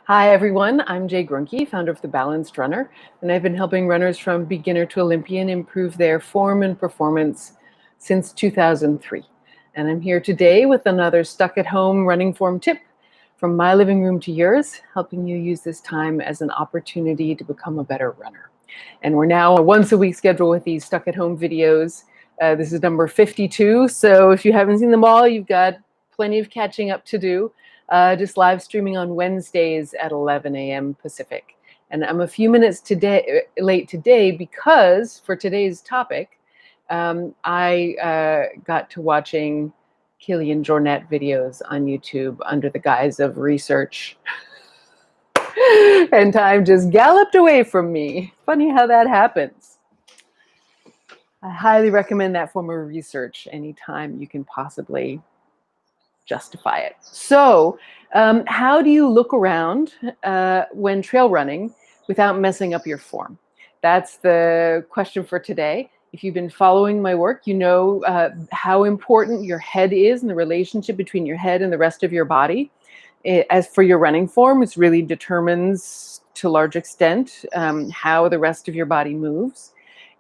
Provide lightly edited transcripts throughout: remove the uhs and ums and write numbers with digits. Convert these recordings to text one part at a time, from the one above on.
Hi everyone, I'm Gruenke, founder of The Balanced Runner, and I've been helping runners from beginner to Olympian improve their form and performance since 2003. And I'm here today with another stuck-at-home running form tip from my living room to yours, helping you use this time as an opportunity to become a better runner. And we're now a once-a-week schedule with these stuck-at-home videos. This is number 52, so if you haven't seen them all, you've got plenty of catching up to do. Just live streaming on Wednesdays at 11 a.m. Pacific. And I'm a few minutes late today because for today's topic, I got to watching Kilian Jornet videos on YouTube under the guise of research. And time just galloped away from me. Funny how that happens. I highly recommend that form of research anytime you can possibly justify it. So how do you look around when trail running without messing up your form? That's the question for today. If you've been following my work, you know how important your head is and the relationship between your head and the rest of your body. As for your running form, it really determines to a large extent how the rest of your body moves.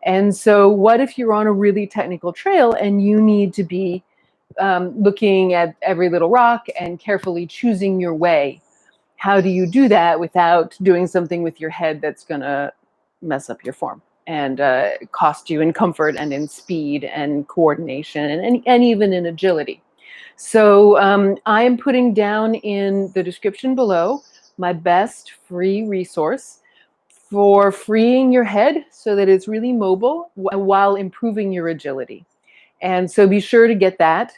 And so what if you're on a really technical trail and you need to be looking at every little rock and carefully choosing your way? How do you do that without doing something with your head that's going to mess up your form and cost you in comfort and in speed and coordination and even in agility? So I am putting down in the description below my best free resource for freeing your head so that it's really mobile while improving your agility. And so be sure to get that.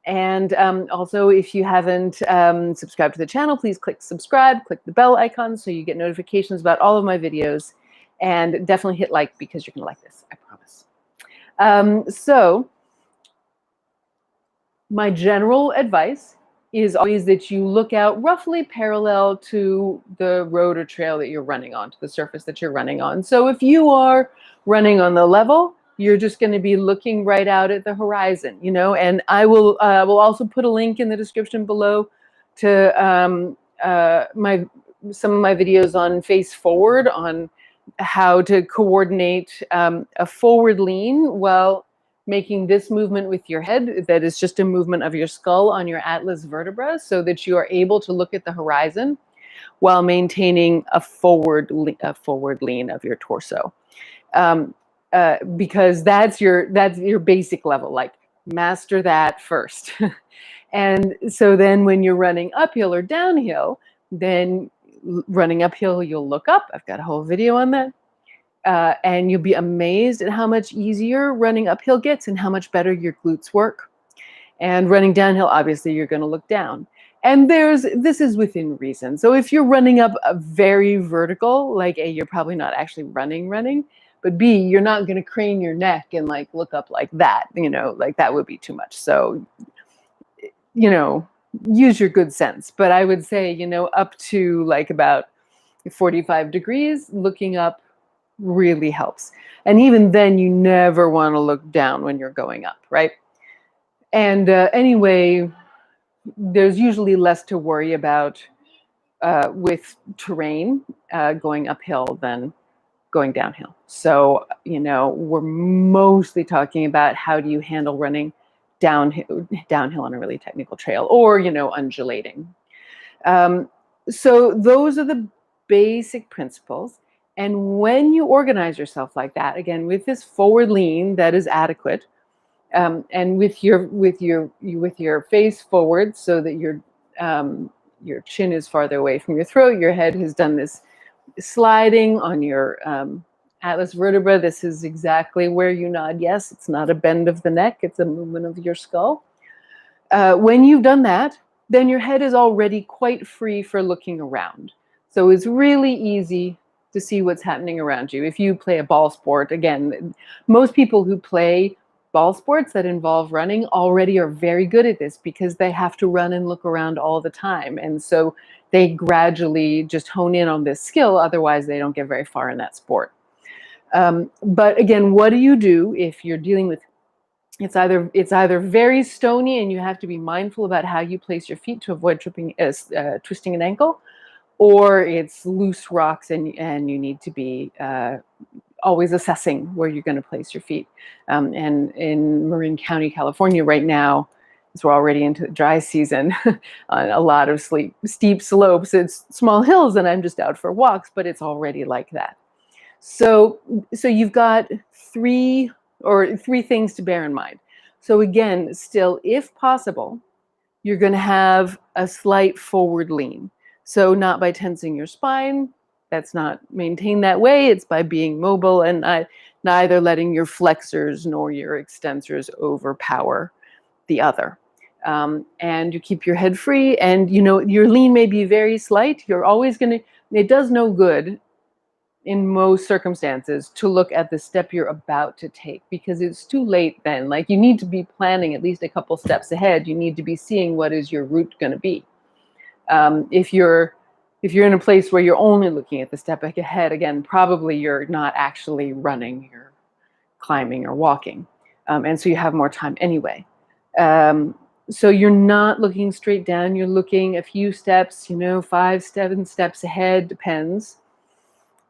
And also, if you haven't subscribed to the channel, please click subscribe, click the bell icon so you get notifications about all of my videos. And definitely hit like because you're going to like this, I promise. So my general advice is always that you look out roughly parallel to the road or trail that you're running on, to the surface that you're running on. So if you are running on the level, you're just going to be looking right out at the horizon, you know. And I will also put a link in the description below to some of my videos on face forward, on how to coordinate a forward lean while making this movement with your head that is just a movement of your skull on your atlas vertebra, so that you are able to look at the horizon while maintaining a forward lean of your torso. Because that's your basic level, like master that first. And so then when you're running uphill or downhill, then running uphill, you'll look up. I've got a whole video on that. And you'll be amazed at how much easier running uphill gets and how much better your glutes work. And running downhill, obviously, you're going to look down. And this is within reason. So if you're running up a very vertical, like A, you're probably not actually running, but B, you're not going to crane your neck and like look up like that, you know, like that would be too much. So, you know, use your good sense. But I would say, you know, up to like about 45 degrees, looking up really helps. And even then, you never want to look down when you're going up, right? And anyway, there's usually less to worry about with terrain going uphill than going downhill. So, you know, we're mostly talking about how do you handle running downhill on a really technical trail, or, you know, undulating. So those are the basic principles. And when you organize yourself like that, again, with this forward lean that is adequate, and with your face forward so that your chin is farther away from your throat, your head has done this sliding on your atlas vertebra. This is exactly where you nod. Yes, it's not a bend of the neck, it's a movement of your skull. When you've done that, then your head is already quite free for looking around. So it's really easy to see what's happening around you. If you play a ball sport, again, most people who play ball sports that involve running already are very good at this because they have to run and look around all the time. And so they gradually just hone in on this skill. Otherwise, they don't get very far in that sport. But again, what do you do if you're dealing with it's either very stony and you have to be mindful about how you place your feet to avoid twisting an ankle, or it's loose rocks and you need to be always assessing where you're going to place your feet. And in Marin County, California right now, as we're already into the dry season, on a lot of steep slopes, it's small hills and I'm just out for walks, but it's already like that. So you've got three things to bear in mind. So again, still, if possible, you're going to have a slight forward lean. So not by tensing your spine, that's not maintained that way. It's by being mobile and neither letting your flexors nor your extensors overpower the other. And you keep your head free, and your lean may be very slight. You're always going to, it does no good in most circumstances to look at the step you're about to take, because it's too late then. Like, you need to be planning at least a couple steps ahead. You need to be seeing what is your route going to be. If you're in a place where you're only looking at the step ahead, again, probably you're not actually running, you're climbing or walking. And so you have more time anyway. So you're not looking straight down, you're looking a few steps, 5, 7 steps ahead, depends,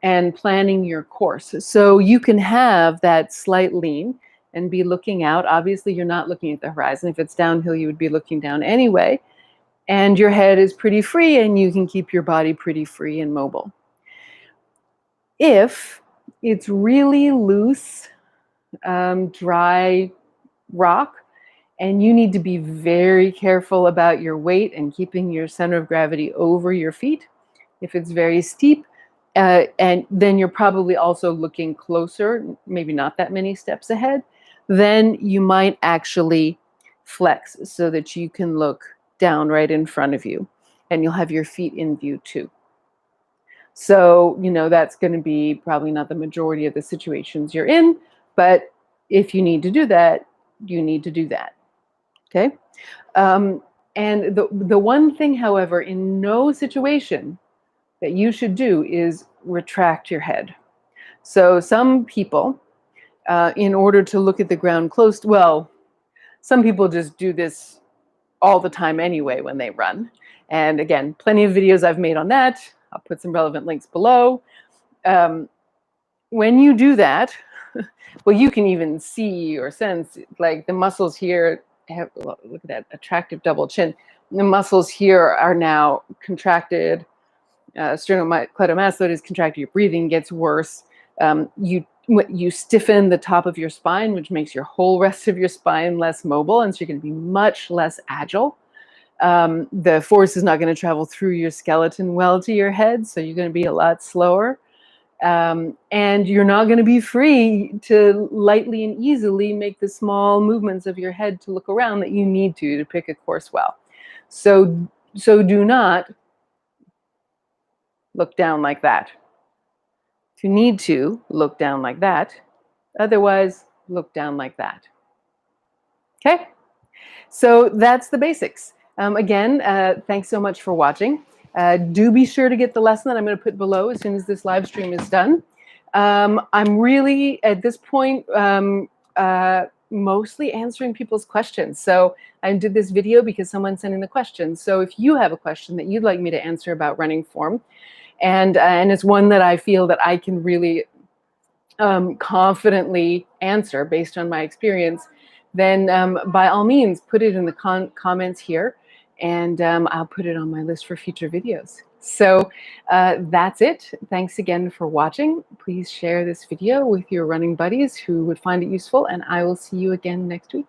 and planning your course. So you can have that slight lean and be looking out. Obviously, you're not looking at the horizon. If it's downhill, you would be looking down anyway. And your head is pretty free and you can keep your body pretty free and mobile. If it's really loose, dry rock, and you need to be very careful about your weight and keeping your center of gravity over your feet. If it's very steep, and then you're probably also looking closer, maybe not that many steps ahead, then you might actually flex so that you can look down right in front of you, and you'll have your feet in view too. So, that's going to be probably not the majority of the situations you're in, but if you need to do that, you need to do that. Okay. And the one thing, however, in no situation that you should do is retract your head. So some people, in order to look at the ground close, well, some people just do this all the time anyway when they run. And again, plenty of videos I've made on that. I'll put some relevant links below. When you do that, well, you can even see or sense, like, the muscles here look at that attractive double chin. The muscles here are now contracted. Sternocleidomastoid is contracted. Your breathing gets worse. You stiffen the top of your spine, which makes your whole rest of your spine less mobile, and so you're going to be much less agile. The force is not going to travel through your skeleton well to your head, so you're going to be a lot slower. And you're not going to be free to lightly and easily make the small movements of your head to look around that you need to pick a course well. So do not look down like that. If you need to, look down like that. Otherwise, look down like that. Okay? So that's the basics. Again, thanks so much for watching. Do be sure to get the lesson that I'm going to put below as soon as this live stream is done. I'm really, at this point, mostly answering people's questions. So I did this video because someone sent in the questions. So if you have a question that you'd like me to answer about running form, and it's one that I feel that I can really confidently answer based on my experience, then by all means, put it in the comments here, and I'll put it on my list for future videos. So that's it. Thanks again for watching. Please share this video with your running buddies who would find it useful, and I will see you again next week.